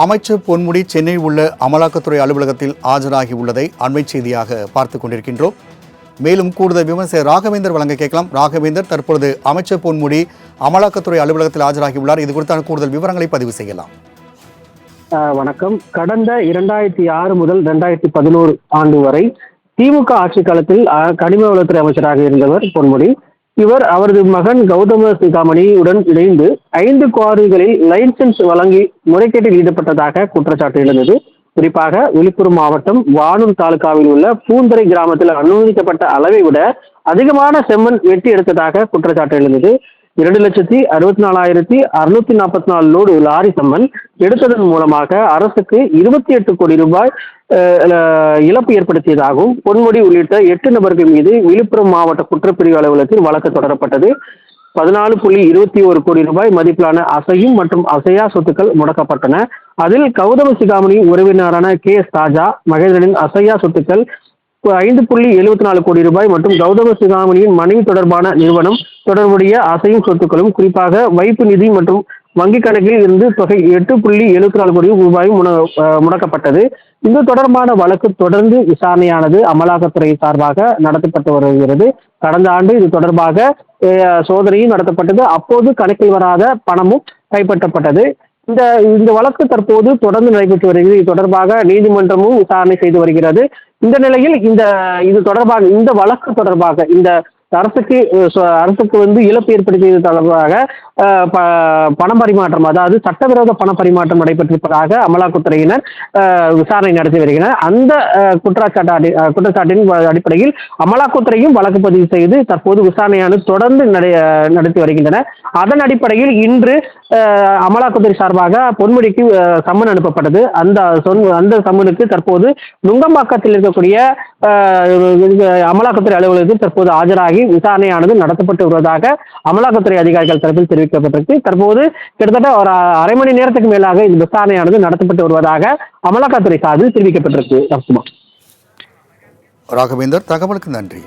அமைச்சர் பொன்முடி சென்னையில் உள்ள அமலாக்கத்துறை அலுவலகத்தில் ஆஜராகியுள்ளதை அண்மை செய்தியாக பார்த்துக் கொண்டிருக்கின்றோம். மேலும் கூடுதல் விமர்சன ராகவேந்தர் வழங்க கேட்கலாம். ராகவேந்தர், தற்பொழுது அமைச்சர் பொன்முடி அமலாக்கத்துறை அலுவலகத்தில் ஆஜராகியுள்ளார். இது குறித்தான கூடுதல் விவரங்களை பதிவு செய்யலாம். வணக்கம். கடந்த 2006 முதல் 2011 ஆண்டு வரை திமுக ஆட்சி காலத்தில் கனிம வளத்துறை அமைச்சராக இருந்தவர் பொன்முடி. இவர் அவரது மகன் கௌதம சிகாமணியுடன் இணைந்து 5 குவாரிகளில் லைசன்ஸ் வழங்கி முறைகேட்டில் ஈடுபட்டதாக குற்றச்சாட்டு எழுந்தது. குறிப்பாக விழுப்புரம் மாவட்டம் வானூர் தாலுகாவில் உள்ள பூந்தரை கிராமத்தில் அனுமதிக்கப்பட்ட அளவை விட அதிகமான செம்மண் வெட்டி எடுத்ததாக குற்றச்சாட்டு எழுந்தது. 2,64,644 லோடு லாரி செம்மண் எடுத்ததன் மூலமாக அரசுக்கு 28 கோடி ரூபாய் இழப்பு ஏற்படுத்தியதாகவும் பொன்முடி உள்ளிட்ட 8 நபர்கள் மீது விழுப்புரம் மாவட்ட குற்றப்பிரிவு அலுவலகத்தில் வழக்கு தொடரப்பட்டது. 14.21 கோடி ரூபாய் மதிப்பிலான அசையும் மற்றும் அசையா சொத்துக்கள் முடக்கப்பட்டன. அதில் கௌதம சிகாமணி உறவினரான KS ராஜா மகேந்திரனின் அசையா சொத்துக்கள் 5.74 கோடி ரூபாய் மற்றும் கௌதம சிகாமணியின் மனைவி தொடர்பான நிறுவனம் தொடர்புடைய அசையும் சொத்துக்களும் குறிப்பாக வைப்பு நிதி மற்றும் வங்கிக் கணக்கில் இருந்து தொகை 8.74 கோடி ரூபாயும் முடக்கப்பட்டது. இது தொடர்பான வழக்கு தொடர்ந்து விசாரணையானது அமலாக்கத்துறை சார்பாக நடத்தப்பட்டு வருகிறது. கடந்த ஆண்டு இது தொடர்பாக சோதனையும் நடத்தப்பட்டது. அப்போது கணக்கில் வராத பணமும் கைப்பற்றப்பட்டது. இந்த வழக்கு தற்போது தொடர்ந்து நடைபெற்று வருகிறது. இது தொடர்பாக நீதிமன்றமும் விசாரணை செய்து வருகிறது. இந்த நிலையில் இது தொடர்பாக இந்த வழக்கு தொடர்பாக இந்த அரசுக்கு இழப்பு ஏற்படுத்தியது தொடர்பாக பணம் பரிமாற்றம், அதாவது சட்டவிரோத பண பரிமாற்றம் நடைபெற்றிருப்பதாக அமலாக்கத்துறையினர் விசாரணை நடத்தி வருகின்றனர். அந்த குற்றச்சாட்டின் அடிப்படையில் அமலாக்கத்துறையும் வழக்கு பதிவு செய்து தற்போது விசாரணையானது தொடர்ந்து நடத்தி வருகின்றனர். அதன் அடிப்படையில் இன்று அமலாக்கத்துறை சார்பாக பொன்முடிக்கு சம்மன் அனுப்பப்பட்டது. அந்த சம்மனுக்கு தற்போது நுங்கம்பாக்கத்தில் இருக்கக்கூடிய அமலாக்கத்துறை அலுவலகத்தில் தற்போது ஆஜராகி விசாரணையானது நடத்தப்பட்டு வருவதாக அமலாக்கத்துறை அதிகாரிகள் தரப்பில் தெரிவிக்கப்பட்டிருக்கு. தற்போது கிட்டத்தட்ட ஒரு அரை மணி நேரத்துக்கு மேலாக இந்த விசாரணையானது நடத்தப்பட்டு வருவதாக அமலாக்கத்துறை சார்பில் தெரிவிக்கப்பட்டிருக்கு. ராகவேந்தர், தகவலுக்கு நன்றி.